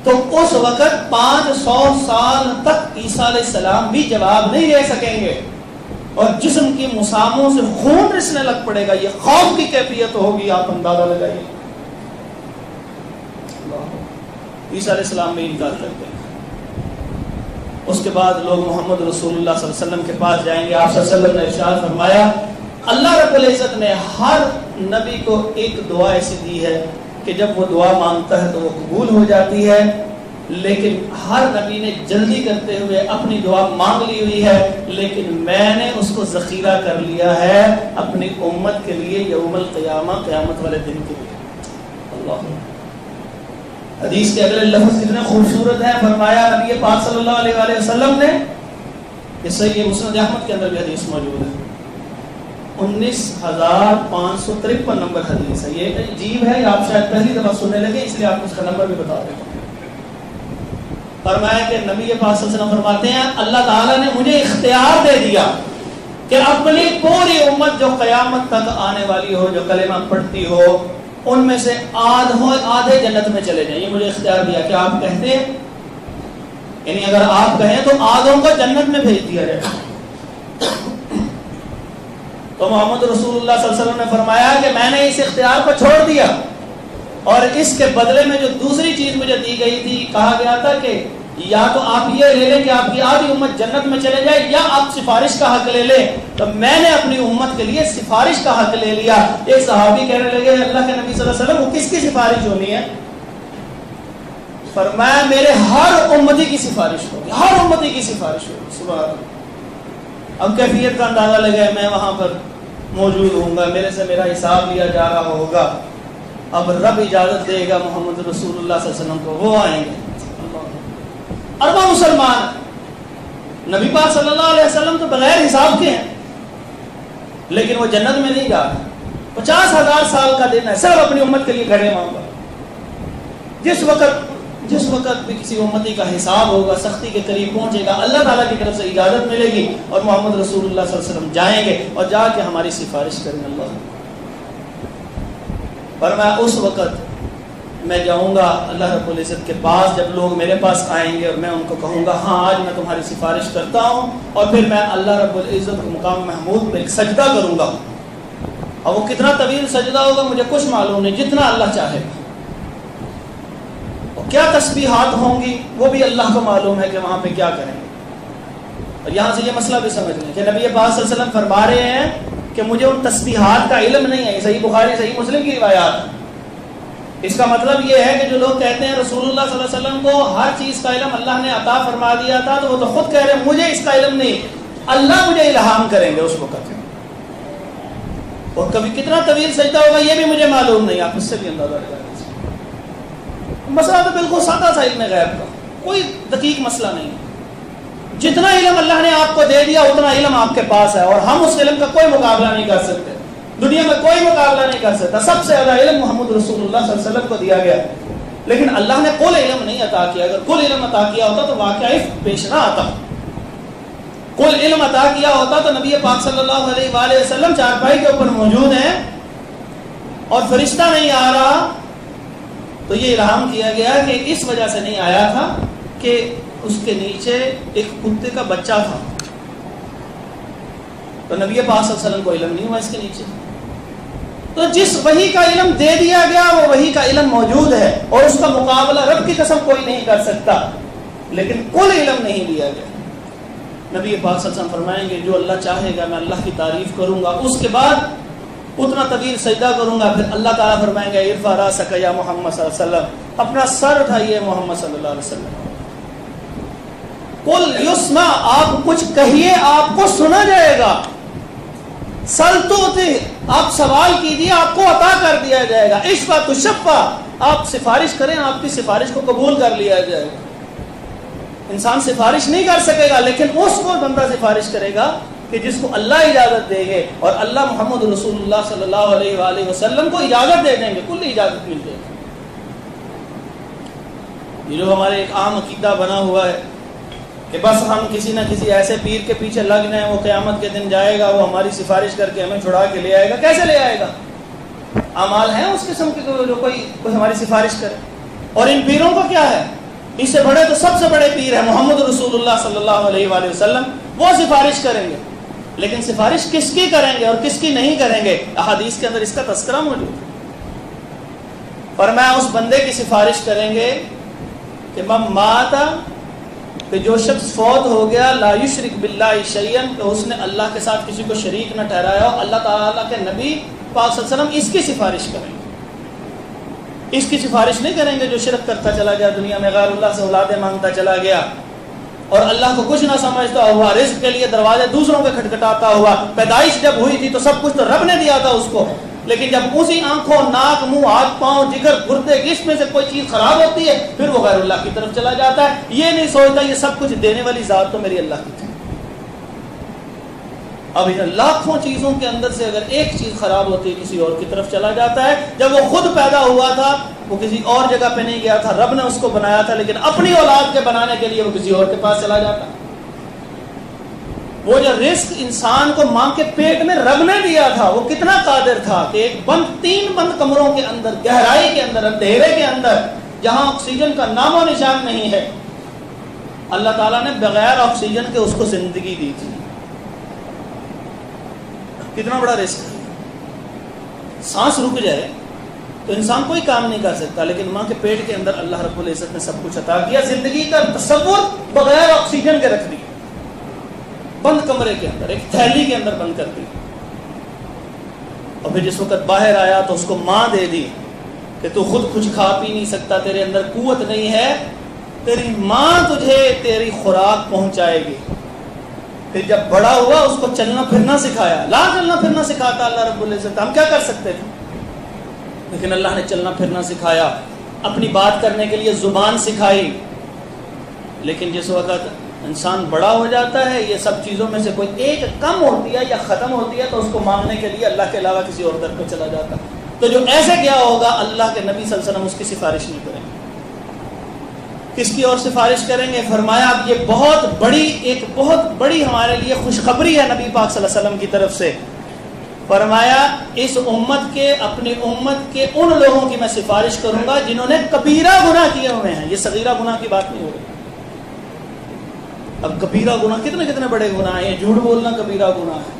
تو اس وقت 500 سال تک عیسیٰ علیہ السلام بھی جواب نہیں دے سکیں گے، اور جسم کی مساموں سے خون رسنے لگ پڑے گا، یہ خوف کی کیفیت ہوگی، آپ اندازہ لگائیے۔ عیسیٰ علیہ السلام میں انکار کرتے ہیں۔ اس کے بعد لوگ محمد رسول اللہ صلی اللہ علیہ وسلم کے پاس جائیں گے، آپ صلی اللہ علیہ وسلم نے ارشاد فرمایا اللہ رب العزت نے ہر نبی کو ایک دعا ایسی دی ہے کہ جب وہ دعا مانگتا ہے تو وہ قبول ہو جاتی ہے، لیکن ہر نبی نے جلدی کرتے ہوئے اپنی دعا مانگ لی ہوئی ہے، لیکن میں نے اس کو ذخیرہ کر لیا ہے اپنی امت کے لیے یوم القیامہ، قیامت والے دن کے لیے۔ اللہ، حدیث کے اگلے لفظ اتنے خوبصورت ہیں، فرمایا نبی پاک صلی اللہ علیہ وآلہ وسلم نے، یہ صحیح مسند احمد کے اندر بھی حدیث موجود ہے، 19,553 نمبر حدیث ہے، یہ عجیب ہے، آپ شاید پہلی دفعہ سننے لگے اس لیے آپ کو اس کا نمبر بھی بتا دیں۔ فرمایا کہ نبی پاک صلی اللہ علیہ وسلم فرماتے ہیں اللہ تعالیٰ نے مجھے اختیار دے دیا کہ اپنی پوری امت جو قیامت تک آنے والی ہو، جو کلمہ پڑھتی ہو، ان میں سے آدھے جنت میں چلے جائیں، یہ مجھے اختیار دیا کہ آپ کہتے ہیں، یعنی اگر آپ کہیں تو آدھوں کو جنت میں بھیج دیا جائے۔ تو محمد رسول اللہ صلی اللہ علیہ وسلم نے فرمایا کہ میں نے اس اختیار کو چھوڑ دیا، اور اس کے بدلے میں جو دوسری چیز مجھے دی گئی تھی، کہا گیا تھا کہ یا تو آپ یہ لے لیں کہ آپ کی آدھی امت جنت میں چلے جائے، یا آپ سفارش کا حق لے لیں، تو میں نے اپنی امت کے لیے سفارش کا حق لے لیا۔ ایک صحابی کہنے لگے اللہ کے نبی صلی اللہ علیہ وسلم وہ کس کی سفارش ہونی ہے؟ فرمایا میرے ہر امتی کی سفارش ہوگی، ہر امتی کی سفارش ہوگی۔ سبحان اللہ۔ اب کیفیت کا اندازہ لگے، میں وہاں پر موجود ہوں گا، میرے سے میرا حساب لیا جا رہا ہوگا، اب رب اجازت دے گا محمد رسول اللہ صلی اللہ علیہ وسلم کو، وہ آئیں گے، اربوں مسلمان، نبی پاک صلی اللہ علیہ وسلم تو بغیر حساب کے ہیں، لیکن وہ جنت میں نہیں جا رہے۔ 50,000 سال کا دن ہے، صرف اپنی امت کے لیے کھڑے مانگا۔ جس وقت جس وقت بھی کسی امتی کا حساب ہوگا، سختی کے قریب پہنچے گا، اللہ تعالیٰ کی طرف سے اجازت ملے گی اور محمد رسول اللہ صلی اللہ علیہ وسلم جائیں گے اور جا کے ہماری سفارش کریں اللہ. پر میں اس وقت میں جاؤں گا اللہ رب العزت کے پاس، جب لوگ میرے پاس آئیں گے اور میں ان کو کہوں گا ہاں آج میں تمہاری سفارش کرتا ہوں، اور پھر میں اللہ رب العزت کے مقام محمود میں ایک سجدہ کروں گا. اور وہ کتنا طویل سجدہ ہوگا مجھے کچھ معلوم نہیں، جتنا اللہ چاہے گا. اور کیا تسبیحات ہوں گی وہ بھی اللہ کو معلوم ہے کہ وہاں پہ کیا کریں گے. اور یہاں سے یہ مسئلہ بھی سمجھ لیں کہ نبی پاک صلی اللہ علیہ وسلم فرما رہے ہیں کہ مجھے ان تسبیحات کا علم نہیں ہے. صحیح بخاری صحیح مسلم کی روایات. اس کا مطلب یہ ہے کہ جو لوگ کہتے ہیں رسول اللہ صلی اللہ علیہ وسلم کو ہر چیز کا علم اللہ نے عطا فرما دیا تھا، تو وہ تو خود کہہ رہے ہیں مجھے اس کا علم نہیں، اللہ مجھے الہام کریں گے اس وقت. اور کبھی کتنا طویل سجدہ ہوگا یہ بھی مجھے معلوم نہیں. آپ اس سے بھی اندازہ لگا لیجیے. مسئلہ تو بالکل سادہ سا علم غیب کا، کوئی دقیق مسئلہ نہیں. جتنا علم اللہ نے آپ کو دے دیا اتنا علم آپ کے پاس ہے، اور ہم اس علم کا کوئی مقابلہ نہیں کر سکتے. دنیا میں کوئی مقابلہ نہیں کر سکتا. سب سے زیادہ علم محمد رسول اللہ صلی اللہ علیہ وسلم کو دیا گیا، لیکن اللہ نے کل علم نہیں عطا کیا. اگر کل علم عطا کیا ہوتا تو واقعہ پیش نہ آتا. کل علم عطا کیا ہوتا تو نبی پاک صلی اللہ علیہ وآلہ وسلم چارپائی کے اوپر موجود ہیں اور فرشتہ نہیں آ رہا. تو یہ الہام کیا گیا کہ اس وجہ سے نہیں آیا تھا کہ اس کے نیچے ایک کتے کا بچہ تھا، تو نبی پاک صلی اللہ علیہ وسلم کو علم نہیں ہوا اس کے نیچے. تو جس وحی کا علم دے دیا گیا وہ وحی کا علم موجود ہے، اور اس کا مقابلہ رب کی قسم کوئی نہیں کر سکتا، لیکن کل علم نہیں دیا گیا. نبی پاک صلی اللہ علیہ وسلم فرمائیں گے جو اللہ چاہے گا میں اللہ کی تعریف کروں گا، اس کے بعد اتنا طویل سجدہ کروں گا. پھر اللہ تعالیٰ فرمائیں گے ارفع راسک یا محمد صلی اللہ علیہ وسلم، اپنا سر اٹھائیے محمد صلی اللہ علیہ وسلم. قل یسمع، آپ کچھ کہیے آپ کو سنا جائے گا. سل تو آپ سوال کیجیے آپ کو عطا کر دیا جائے گا. اشفع تشفع، آپ سفارش کریں آپ کی سفارش کو قبول کر لیا جائے گا. انسان سفارش نہیں کر سکے گا، لیکن اس کو بندہ سفارش کرے گا کہ جس کو اللہ اجازت دے گے، اور اللہ محمد رسول اللہ صلی اللہ علیہ وآلہ وسلم کو اجازت دے دیں گے، کل اجازت مل جائے گی. یہ جو ہمارے ایک عام عقیدہ بنا ہوا ہے کہ بس ہم کسی نہ کسی ایسے پیر کے پیچھے لگ جائیں، وہ قیامت کے دن جائے گا، وہ ہماری سفارش کر کے ہمیں چھڑا کے لے آئے گا. کیسے لے آئے گا؟ اعمال ہیں اس قسم کے جو کوئی ہماری سفارش کرے. اور ان پیروں کو کیا ہے؟ اس سے بڑے تو سب سے بڑے پیر ہیں محمد رسول اللہ صلی اللہ علیہ وآلہ وسلم. وہ سفارش کریں گے، لیکن سفارش کس کی کریں گے اور کس کی نہیں کریں گے؟ احادیث کے اندر اس کا تذکرہ موجود ہے. فرمایا اس بندے کی سفارش کریں گے کہ من مات، کہ جو شخص فوت ہو گیا، لا یشرک باللہ شیئا، کہ اس نے اللہ کے ساتھ کسی کو شریک نہ ٹھہرایا ہو. اللہ تعالیٰ کے نبی پاک صلی اللہ علیہ وسلم اس کی سفارش کریں گے. اس کی سفارش نہیں کریں گے جو شرک کرتا چلا گیا، دنیا میں غیر اللہ سے اولادیں مانگتا چلا گیا اور اللہ کو کچھ نہ سمجھتا ہوا، رزق کے لیے دروازے دوسروں کے کھٹکھٹاتا ہوا. پیدائش جب ہوئی تھی تو سب کچھ تو رب نے دیا تھا اس کو، لیکن جب اسی آنکھوں، ناک، منہ، ہاتھ، پاؤں، جگر، گردے، اس میں سے کوئی چیز خراب ہوتی ہے پھر وہ غیر اللہ کی طرف چلا جاتا ہے. یہ نہیں سوچتا یہ سب کچھ دینے والی ذات تو میری اللہ کی تھی. اب ان لاکھوں چیزوں کے اندر سے اگر ایک چیز خراب ہوتی ہے کسی اور کی طرف چلا جاتا ہے. جب وہ خود پیدا ہوا تھا وہ کسی اور جگہ پہ نہیں گیا تھا، رب نے اس کو بنایا تھا، لیکن اپنی اولاد کے بنانے کے لیے وہ کسی اور کے پاس چلا جاتا. وہ جو رزق انسان کو ماں کے پیٹ میں رب نے دیا تھا وہ کتنا قادر تھا کہ ایک بند، 3 بند کمروں کے اندر، گہرائی کے اندر، اندھیرے کے اندر، جہاں آکسیجن کا نام و نشان نہیں ہے، اللہ تعالیٰ نے بغیر آکسیجن کے اس کو زندگی دی تھی. کتنا بڑا رزق ہے. سانس رک جائے تو انسان کوئی کام نہیں کر سکتا، لیکن ماں کے پیٹ کے اندر اللہ رب العزت نے سب کچھ عطا کیا. زندگی کا تصور بغیر آکسیجن کے رکھ دی، بند کمرے کے اندر، ایک تھیلی کے اندر بند کر دی. اور پھر جس وقت باہر آیا تو اس کو ماں دے دی کہ تو خود کچھ کھا پی نہیں سکتا، تیرے اندر قوت نہیں ہے، تیری ماں تجھے تیری خوراک پہنچائے گی. پھر جب بڑا ہوا اس کو چلنا پھرنا سکھایا. لا چلنا پھرنا سکھاتا اللہ رب العزت، ہم کیا کر سکتے تھے؟ لیکن اللہ نے چلنا پھرنا سکھایا، اپنی بات کرنے کے لیے زبان سکھائی. لیکن جس وقت انسان بڑا ہو جاتا ہے یہ سب چیزوں میں سے کوئی ایک کم ہوتی ہے یا ختم ہوتی ہے تو اس کو مانگنے کے لیے اللہ کے علاوہ کسی اور در پہ چلا جاتا. تو جو ایسے کیا ہوگا اللہ کے نبی صلی اللہ علیہ وسلم اس کی سفارش نہیں کریں گے. کس کی اور سفارش کریں گے؟ فرمایا اب یہ ایک بہت بڑی ہمارے لیے خوشخبری ہے نبی پاک صلی اللہ علیہ وسلم کی طرف سے. فرمایا اس امت کے اپنی امت کے ان لوگوں کی میں سفارش کروں گا جنہوں نے کبیرہ گناہ کیے ہوئے ہیں. یہ صغیرہ گناہ کی بات نہیں ہو رہی. اب کبیرہ گناہ کتنے بڑے گناہ ہیں. جھوٹ بولنا کبیرہ گناہ ہے,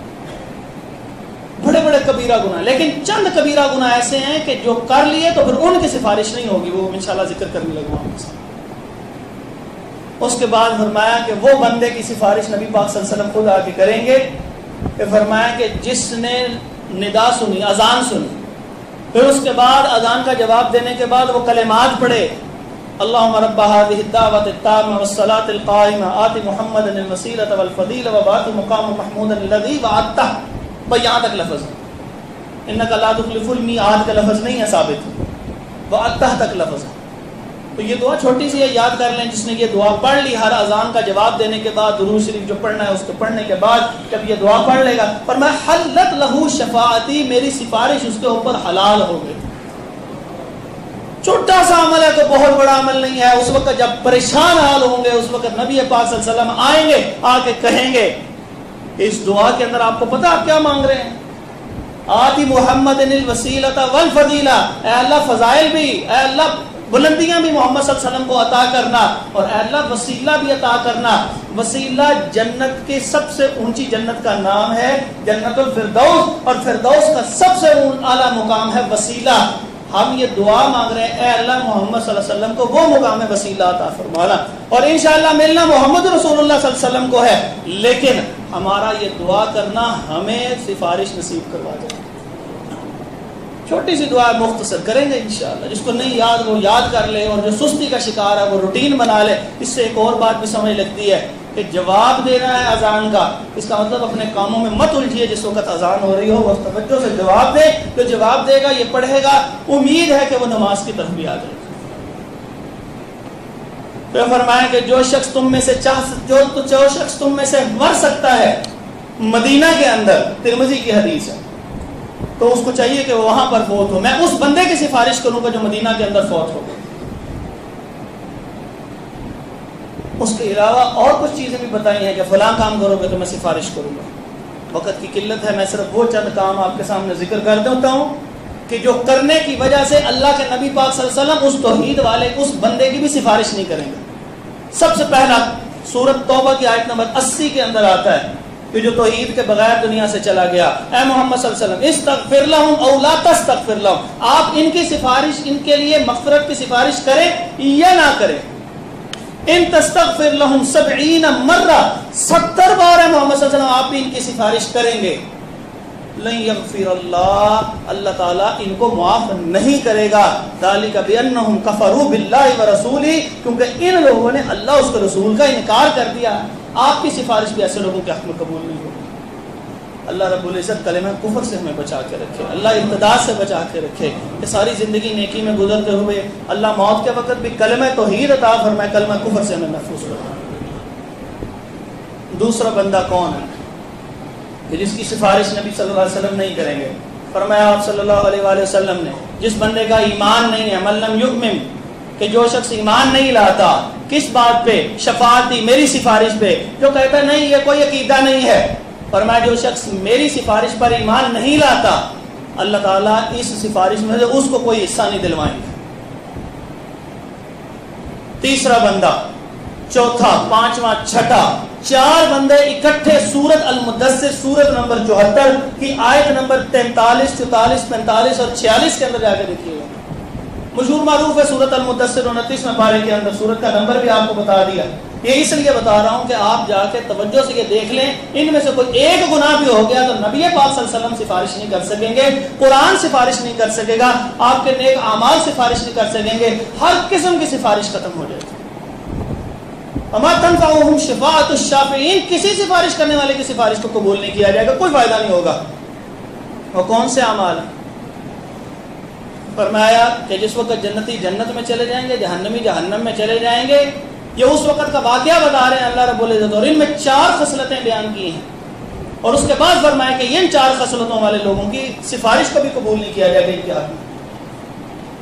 بڑے بڑے کبیرہ گناہ. لیکن چند کبیرہ گناہ ایسے ہیں کہ جو کر لیے تو پھر ان کی سفارش نہیں ہوگی. وہ انشاءاللہ ذکر کرنے لگا ہوں. اس کے بعد فرمایا کہ وہ بندے کی سفارش نبی پاک صلی اللہ علیہ وسلم خود آ کے کریں گے کہ فرمایا کہ جس نے ندا سنی, اذان سنی, پھر اس کے بعد اذان کا جواب دینے کے بعد وہ کلمات پڑھے, اللہم رب هذه الدعوة التامة والصلاة القائمة آت محمد الوسیلة والفضیلة وبعثه مقام محمود الذی وعدتہ. بھائی یہاں تک لفظ ہے, انک لا تخلف المیعاد کا لفظ نہیں ہے ثابت, وعدتہ تک لفظ ہے. تو یہ دعا چھوٹی سی ہے, یاد کر لیں. جس نے یہ دعا پڑھ لی ہر اذان کا جواب دینے کے بعد, درود شریف جو پڑھنا ہے اس کو پڑھنے کے بعد جب یہ دعا پڑھ لے گا, فرمایا حلت لہ شفاعتی, میری سفارش اس کے اوپر حلال ہو گئی. چھوٹا سا عمل ہے, تو بہت بڑا عمل نہیں ہے. اس وقت جب پریشان حال ہوں گے, اس وقت نبی پاک صلی اللہ علیہ وسلم آئیں گے, آ کے کہیں گے اس دعا کے اندر آپ کو پتا آپ کیا مانگ رہے ہیں؟ آتی محمد الوسیلۃ والفضیلہ, اے اللہ فضائل بھی, اے اللہ بلندیاں بھی محمد صلی اللہ علیہ وسلم کو عطا کرنا, اور اے اللہ وسیلہ بھی عطا کرنا. وسیلہ جنت کے سب سے اونچی جنت کا نام ہے جنت الفردوس, اور فردوس کا سب سے اعلیٰ مقام ہے وسیلہ. ہم یہ دعا مانگ رہے ہیں, اے اللہ محمد صلی اللہ علیہ وسلم کو وہ مقام وسیلہ عطا فرمانا, اور انشاءاللہ ملنا محمد رسول اللہ صلی اللہ علیہ وسلم کو ہے. لیکن ہمارا یہ دعا کرنا ہمیں سفارش نصیب کروا دے. چھوٹی سی دعا مختصر کریں گے انشاءاللہ. جس کو نہیں یاد وہ یاد کر لے, اور جو سستی کا شکار ہے وہ روٹین بنا لے. اس سے ایک اور بات بھی سمجھ لگتی ہے کہ جواب دینا ہے اذان کا, اس کا مطلب اپنے کاموں میں مت الجھیے. جس وقت اذان ہو رہی ہو وہ توجہ سے جواب دے. جو جواب دے گا, یہ پڑھے گا, امید ہے کہ وہ نماز کی طرف بھی آ جائے گا. پھر فرمایا کہ جو شخص تم میں سے مر سکتا ہے مدینہ کے اندر, ترمذی کی حدیث ہے, تو اس کو چاہیے کہ وہ وہاں پر فوت ہو. میں اس بندے کی سفارش کروں گا جو مدینہ کے اندر فوت ہوگا. اس کے علاوہ اور کچھ چیزیں بھی بتائی ہیں کہ فلاں کام کرو گے تو میں سفارش کروں گا. وقت کی قلت ہے, میں صرف وہ چند کام آپ کے سامنے ذکر کر دیتا ہوں کہ جو کرنے کی وجہ سے اللہ کے نبی پاک صلی اللہ علیہ وسلم اس توحید والے اس بندے کی بھی سفارش نہیں کریں گے. سب سے پہلا سورۃ توبہ کی آیت نمبر 80 کے اندر آتا ہے کہ جو توحید کے بغیر دنیا سے چلا گیا, اے محمد صلی اللہ علیہ وسلم استغفر لهم او لا تستغفر لهم, آپ ان کی سفارش, ان کے لیے مغفرت کی سفارش کریں یا نہ کریں. ان تستغفر لهم 70 مرہ, 70 بار ہے محمد صلی اللہ علیہ وسلم آپ بھی ان کی سفارش کریں گے, لن یغفر اللہ, اللہ تعالیٰ ان کو معاف نہیں کرے گا. ذالک بانہم کفروا باللہ ورسولہ, کیونکہ ان لوگوں نے اللہ اس کے رسول کا انکار کر دیا. آپ کی سفارش بھی ایسے لوگوں کے حق میں قبول نہیں ہوگی. اللہ رب العزت کلمہ کفر سے ہمیں بچا کے رکھے, اللہ ارتداد سے بچا کے رکھے, کہ ساری زندگی نیکی میں گزرتے ہوئے اللہ موت کے وقت بھی کلمہ توحید عطا فرمائے, کلمہ کفر سے ہمیں محفوظ رکھے. دوسرا بندہ کون ہے کہ جس کی سفارش نبی صلی اللہ علیہ وسلم نہیں کریں گے؟ فرمایا آپ صلی اللہ علیہ وآلہ وسلم نے, جس بندے کا ایمان نہیں ہے, من لم یؤمن, کہ جو شخص ایمان نہیں لاتا, کس بات پہ؟ شفاعت دی, میری سفارش پہ. جو کہتا نہیں یہ کوئی عقیدہ نہیں ہے, فرمایا جو شخص میری سفارش پر ایمان نہیں لاتا, اللہ تعالیٰ اس سفارش میں اس کو کوئی حصہ نہیں دلوائیں گے. تیسرا بندہ, چوتھا, پانچواں, چھٹا, 4 بندے اکٹھے سورۃ المدثر سورۃ نمبر 74 کی آیت نمبر 43, 44, 45 اور 46 کے اندر جا کے دیکھیے گا. مشہور معروف ہے سورۃ المدثر 29 پارے کے اندر. سورۃ کا نمبر بھی آپ کو بتا دیا. یہ اس لیے بتا رہا ہوں کہ آپ جا کے توجہ سے یہ دیکھ لیں, ان میں سے کوئی ایک گناہ بھی ہو گیا تو نبی پاک صلی اللہ علیہ وسلم سفارش نہیں کر سکیں گے, قرآن سفارش نہیں کر سکے گا, آپ کے نیک اعمال سفارش نہیں کر سکیں گے, ہر قسم کی سفارش ختم ہو جائے گی. اما تنفعهم شفاعت الشافعین, کسی سفارش کرنے والے کی سفارش کو قبول نہیں کیا جائے گا, کوئی فائدہ نہیں ہوگا. وہ کون سے اعمال ہیں؟ فرمایا کہ جس وقت جنتی جنت میں چلے جائیں گے, جہنمی جہنم میں چلے جائیں گے. یہ اس وقت کا واقعہ بتا رہے ہیں اللہ رب العزت, اور ان میں 4 خصلتیں بیان کی ہیں, اور اس کے بعد فرمایا کہ ان 4 خصلتوں والے لوگوں کی سفارش کو بھی قبول نہیں کیا جائے گا ان کے حق میں.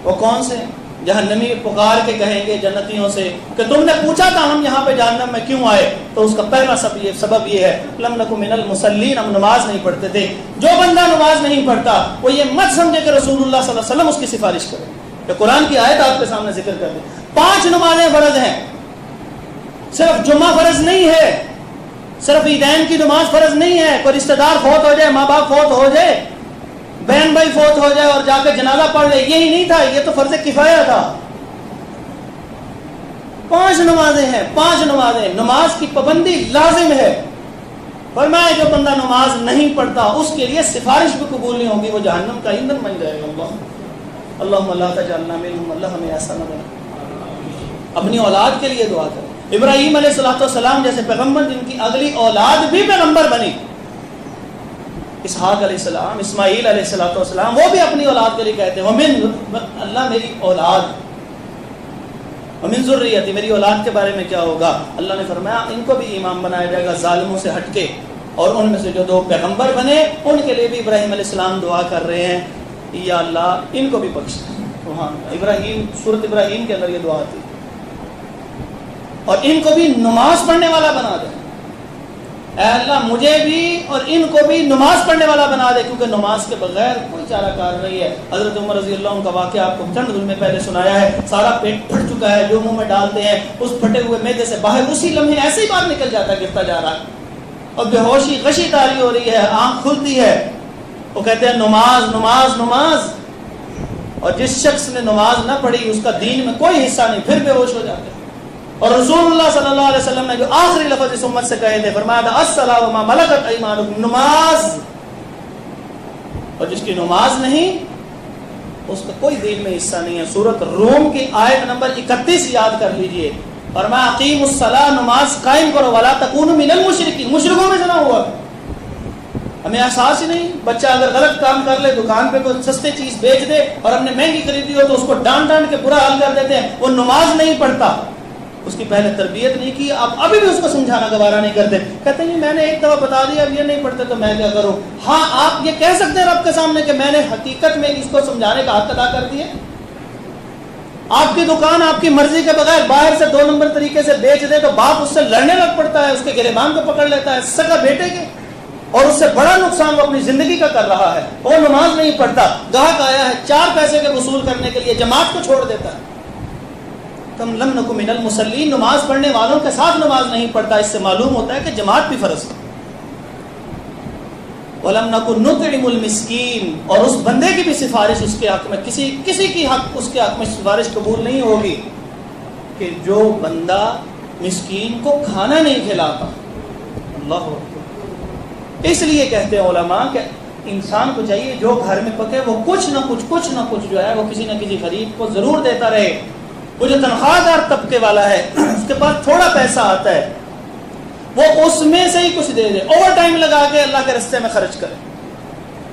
وہ کون سے ہیں؟ جہنمی پکار کے کہیں گے جنتیوں سے کہ تم نے پوچھا تھا ہم یہاں پہ جہنم میں کیوں آئے؟ تو اس کا پہلا سبب یہ ہے لم نکو من المصلین، ہم نماز نہیں پڑھتے تھے۔ جو بندہ نماز نہیں پڑھتا وہ یہ مت سمجھے کہ رسول اللہ صلی اللہ علیہ وسلم اس کی سفارش کرے۔ کہ قرآن کی آیت آپ کے سامنے ذکر کر دیں، 5 نمازیں فرض ہیں، صرف جمعہ فرض نہیں ہے، صرف عیدین کی نماز فرض نہیں ہے، کوئی رشتہ دار فوت ہو جائے، ماں باپ فوت ہو جائے، بہن بھائی فوت ہو جائے اور جا کے جنازہ پڑھ لے، یہی نہیں تھا، یہ تو فرض کفایہ تھا۔ 5 نمازیں ہیں، 5 نمازیں، نماز کی پابندی لازم ہے۔ فرمایا جو بندہ نماز نہیں پڑھتا اس کے لیے سفارش بھی قبول نہیں ہوگی، وہ جہنم کا ایندھن بن جائے گا۔ اللہم لا تجعلنا منہم، اللہ ہمیں ایسا نہ بنا۔ اپنی اولاد کے لیے دعا کریں۔ ابراہیم علیہ السلام جیسے پیغمبر جن کی اگلی اولاد بھی پیغمبر بنی، اسحاق علیہ السلام، اسماعیل علیہ السلام، وہ بھی اپنی اولاد کے لیے کہتے ہیں ومن، اللہ میری اولاد، ومن ذریتی، میری اولاد کے بارے میں کیا ہوگا؟ اللہ نے فرمایا ان کو بھی امام بنایا جائے گا ظالموں سے ہٹ کے، اور ان میں سے جو 2 پیغمبر بنے ان کے لیے بھی ابراہیم علیہ السلام دعا کر رہے ہیں یا اللہ ان کو بھی بخش۔ وہاں ابراہیم، سورۃ ابراہیم کے اندر یہ دعا تھی، اور ان کو بھی نماز پڑھنے والا بنا دے، اے اللہ مجھے بھی اور ان کو بھی نماز پڑھنے والا بنا دے، کیونکہ نماز کے بغیر کوئی چارہ کار نہیں ہے۔ حضرت عمر رضی اللہ عنہ کا واقعہ آپ کو چند دن میں پہلے سنایا ہے، سارا پیٹ پھٹ چکا ہے، جو منہ میں ڈالتے ہیں اس پھٹے ہوئے معدے سے باہر اسی لمحے ایسے ہی باہر نکل جاتا ہے، گرتا جا رہا ہے، اور بے ہوشی غشی طاری ہو رہی ہے، آنکھ کھلتی ہے، وہ کہتے ہیں نماز نماز نماز، اور جس شخص نے نماز نہ پڑھی اس کا دین میں کوئی حصہ نہیں، پھر بے ہوش ہو جاتے ہیں۔ اور رسول اللہ صلی اللہ علیہ وسلم نے جو آخری لفظ اس امت سے کہے تھے، فرمایا تھا الصلاۃ وما ملکت ایمانکم، نماز، اور جس کی نماز نہیں اس کا کوئی دین میں حصہ نہیں ہے۔ سورۃ روم کی آیت نمبر 31 یاد کر لیجئے، فرمایا اقیموا الصلاۃ، نماز قائم کرو، ولا تکونوا من المشرکین، مشرکوں میں سے نہ ہوا۔ ہمیں احساس ہی نہیں، بچہ اگر غلط کام کر لے، دکان پہ کوئی سستے چیز بیچ دے اور ہم نے مہنگی خریدی ہو تو اس کو ڈانٹ ڈانٹ کے برا حال کر دیتے ہیں، وہ نماز نہیں پڑھتا، اس کی پہلے تربیت نہیں کی، آپ ابھی بھی اس کو سمجھانا گوارا نہیں کرتے، کہتے ہیں میں نے ایک دفعہ بتا دیا اب یہ نہیں پڑھتے تو میں کیا کروں۔ ہاں آپ یہ کہہ سکتے ہیں رب کے سامنے کہ میں نے حقیقت میں اس کو سمجھانے کا حق ادا کر دیا۔ آپ کی دکان آپ کی مرضی کے بغیر باہر سے 2 نمبر طریقے سے بیچ دے تو باپ اس سے لڑنے لگ پڑتا ہے، اس کے گریبان کو پکڑ لیتا ہے، سگا بیٹے کے، اور اس سے بڑا نقصان وہ اپنی زندگی کا کر رہا ہے۔ وہ نماز نہیں پڑھتا، گاہک آیا ہے 4 پیسے کے وصول کرنے کے لیے جماعت کو چھوڑ دیتا ہے۔ تم لم نکو من المصلین، نماز پڑھنے والوں کے ساتھ نماز نہیں پڑھتا، اس سے معلوم ہوتا ہے کہ جماعت بھی فرض ہے۔ ولم نکو نطعم المسکین، اور اس بندے کی بھی سفارش اس کے حق میں، کسی کی حق اس کے حق میں سفارش قبول نہیں ہوگی کہ جو بندہ مسکین کو کھانا نہیں کھلاتا۔ اللہ اکبر۔ اس لیے کہتے ہیں علماء کہ انسان کو چاہیے جو گھر میں پکے وہ کچھ نہ کچھ جو ہے وہ کسی نہ کسی غریب کو ضرور دیتا رہے۔ وہ جو تنخواہ دار طبقے والا ہے اس کے پاس تھوڑا پیسہ آتا ہے، وہ اس میں سے ہی کچھ دے دے، اوور ٹائم لگا کے اللہ کے راستے میں خرچ کرے۔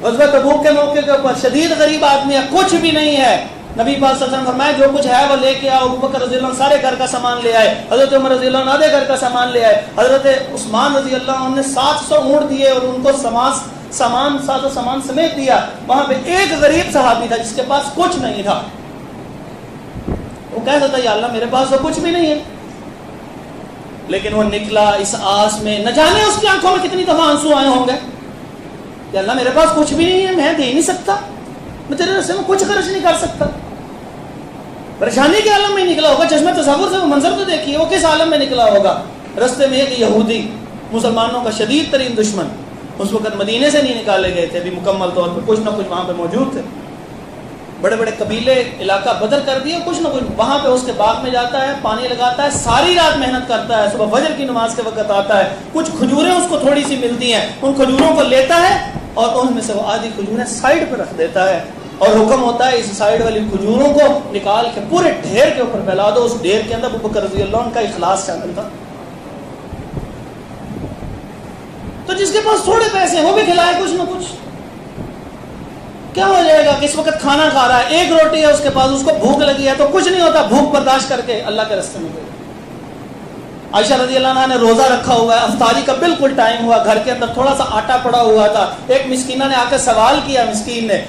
غزوہ تبوک کے موقع کے اوپر شدید غریب آدمی ہے، کچھ بھی نہیں ہے، نبی پاک صلی اللہ علیہ وسلم فرمایا جو کچھ ہے وہ لے کے آؤ۔ ابوبکر رضی اللہ عنہ سارے گھر کا سامان لے آئے، حضرت عمر رضی اللہ عنہ آدھے گھر کا سامان لے آئے، حضرت عثمان رضی اللہ عنہ نے 700 اونٹ دیے اور ان کو سامان سمیت دیا۔ وہاں پہ ایک غریب صحابی تھا جس کے پاس کچھ نہیں تھا، وہ کہہ سکتا یا اللہ میرے پاس تو کچھ بھی نہیں ہے، لیکن وہ نکلا اس آس میں، نہ جانے اس کی آنکھوں میں کتنی دفعہ آنسو آئے ہوں گے کہ اللہ میرے پاس کچھ بھی نہیں ہے، میں دے نہیں سکتا، میں تیرے راستے میں کچھ خرچ نہیں کر سکتا۔ پریشانی کے عالم میں نکلا ہوگا، چشمہ تصور سے وہ منظر تو دیکھیے وہ کس عالم میں نکلا ہوگا۔ راستے میں ایک یہودی، مسلمانوں کا شدید ترین دشمن، اس وقت مدینے سے نہیں نکالے گئے تھے ابھی مکمل طور پر، کچھ نہ کچھ وہاں پہ موجود تھے، بڑے بڑے قبیلے علاقہ بدر کر دیے، کچھ نہ کچھ وہاں پہ اس کے باغ میں جاتا ہے، پانی لگاتا ہے، ساری رات محنت کرتا ہے، صبح فجر کی نماز کے وقت آتا ہے، کچھ کھجوریں اس کو تھوڑی سی ملتی ہیں، ان کھجوروں کو لیتا ہے اور ان میں سے وہ آدھی کھجوریں سائڈ پہ رکھ دیتا ہے، اور حکم ہوتا ہے اس سائڈ والی کھجوروں کو نکال کے پورے ڈھیر کے اوپر پھیلا دو۔ اس ڈھیر کے اندر ابوبکر رضی اللہ عنہ کا اخلاص شامل تھا۔ تو جس کے پاس تھوڑے پیسے ہیں وہ بھی کھلائے کچھ نہ کچھ، کیا ہو جائے گا کہ اس وقت کھانا کھا رہا ہے، ایک روٹی ہے اس کے پاس، اس کو بھوک لگی ہے تو کچھ نہیں ہوتا، بھوک برداشت کر کے اللہ کے راستے میں گئے۔ عائشہ رضی اللہ عنہ نے روزہ رکھا ہوا ہے، افطاری کا بالکل ٹائم ہوا، گھر کے اندر تھوڑا سا آٹا پڑا ہوا تھا، ایک مسکینہ نے آ کے سوال کیا، مسکین نے،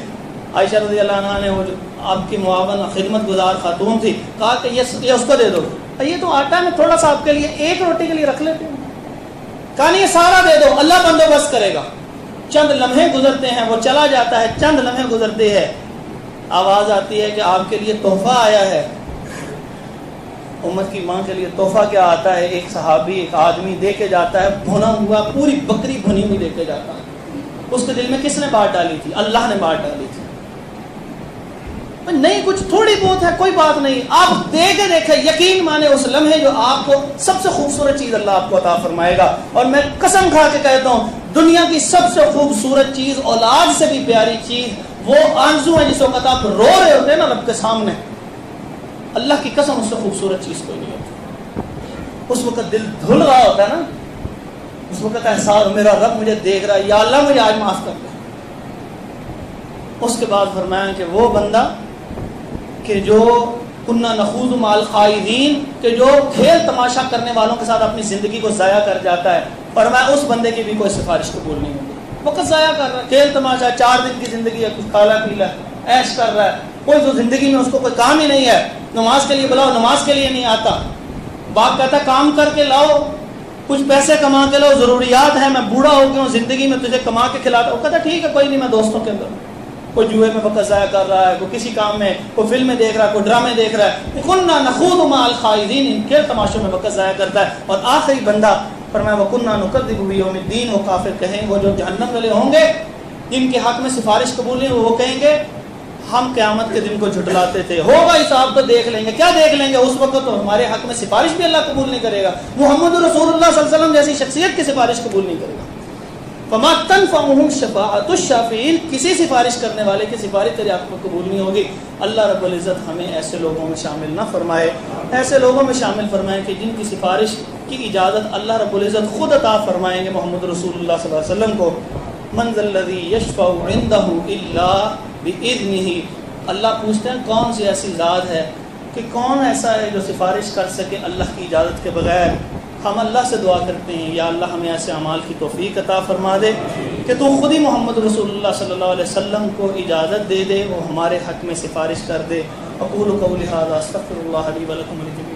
عائشہ رضی اللہ عنہ نے وہ جو آپ کی معاون خدمت گزار خاتون تھی، کہا کہ یہ اس کو دے دو، یہ تو آٹا میں تھوڑا سا آپ کے لیے ایک روٹی کے لیے رکھ لیتے ہیں، کہا نہیں یہ سارا دے دو، اللہ بندوبست کرے گا۔ چند لمحے گزرتے ہیں، وہ چلا جاتا ہے، چند لمحے گزرتے ہیں، آواز آتی ہے کہ آپ کے لیے تحفہ آیا ہے۔ امت کی ماں کے لیے تحفہ کیا آتا ہے؟ ایک صحابی، ایک آدمی دے کے جاتا ہے بھنا ہوا، پوری بکری بھنی ہوئی دے کے جاتا ہے۔ اس کے دل میں کس نے بات ڈالی تھی؟ اللہ نے بات ڈالی تھی۔ نہیں کچھ تھوڑی بہت ہے، کوئی بات نہیں، آپ دے کے دیکھیں، یقین مانے اس لمحے جو آپ کو سب سے خوبصورت چیز اللہ آپ کو عطا فرمائے گا۔ اور میں قسم کھا کے کہتا ہوں، دنیا کی سب سے خوبصورت چیز، اولاد سے بھی پیاری چیز وہ آرزو ہے جس وقت آپ رو رہے ہوتے ہیں نا رب کے سامنے، اللہ کی قسم اس سے خوبصورت چیز کوئی نہیں ہوتی۔ اس وقت دل دھل رہا ہوتا ہے نا، اس وقت احساس میرا رب مجھے دیکھ رہا ہے، یا اللہ مجھے آج معاف کر دے۔ اس کے بعد فرمایا کہ وہ بندہ کہ جو کنہ نخوض مع الخائضین، کہ جو کھیل تماشا کرنے والوں کے ساتھ اپنی زندگی کو ضائع کر جاتا ہے، فرمایا اس بندے کی بھی کوئی سفارش قبول نہیں ہوگی۔ وقت ضائع کر رہا ہے، کھیل تماشا، 4 دن کی زندگی ہے، کچھ کھالا پیلا عیش کر رہا ہے، کوئی تو زندگی میں اس کو کوئی کام ہی نہیں ہے، نماز کے لیے بلاؤ نماز کے لیے نہیں آتا، باپ کہتا کام کر کے لاؤ، کچھ پیسے کما کے لاؤ، ضروریات ہیں، میں بوڑھا ہو گیا ہوں، زندگی میں تجھے کما کے کھلاتا ہوں، کہتا ٹھیک ہے کوئی نہیں، میں دوستوں کے اندر، کوئی جوئے میں وقت ضائع کر رہا ہے، کوئی کسی کام میں، کوئی فلمیں دیکھ رہا ہے، کوئی ڈرامے دیکھ رہا ہے، کُنَّا نَخُوضُ مَعَ الْخَائِضِينَ، ان کھیل تماشوں میں وقت ضائع کرتا ہے۔ اور آخری بندہ فرمایا وَكُنَّا نُكَذِّبُ بِيَوْمِ الدِّينِ، وہ کافر کہیں، وہ جو جہنم والے ہوں گے جن کے حق میں سفارش قبول نہیں، وہ کہیں گے ہم قیامت کے دن کو جھٹلاتے تھے، ہوگا حساب تو دیکھ لیں گے، کیا دیکھ لیں گے، اس وقت تو ہمارے حق میں سفارش بھی اللہ قبول نہیں کرے گا، محمد رسول اللہ صلی اللہ علیہ وسلم جیسی شخصیت کی سفارش قبول نہیں کرے گا۔ فما تنفعهم شفاعۃ الشافعین، کسی سفارش کرنے والے کی سفارش تیرے حق میں قبول نہیں ہوگی۔ اللہ رب العزت ہمیں ایسے لوگوں میں شامل نہ فرمائے، ایسے لوگوں میں شامل فرمائے کہ جن کی سفارش کی اجازت اللہ رب العزت خود عطا فرمائیں گے محمد رسول اللہ صلی اللہ علیہ وسلم کو۔ من ذا الذی یشفع عنده الا باذنہ، اللہ پوچھتے ہیں کون سی ایسی ذات ہے کہ کون ایسا ہے جو سفارش کر سکے اللہ کی اجازت کے بغیر۔ ہم اللہ سے دعا کرتے ہیں یا اللہ ہمیں ایسے اعمال کی توفیق عطا فرما دے کہ تو خود ہی محمد رسول اللہ صلی اللہ علیہ وسلم کو اجازت دے دے، وہ ہمارے حق میں سفارش کر دے۔ اقول قولی ھذا استغفر اللہ لی ولکم ولجميع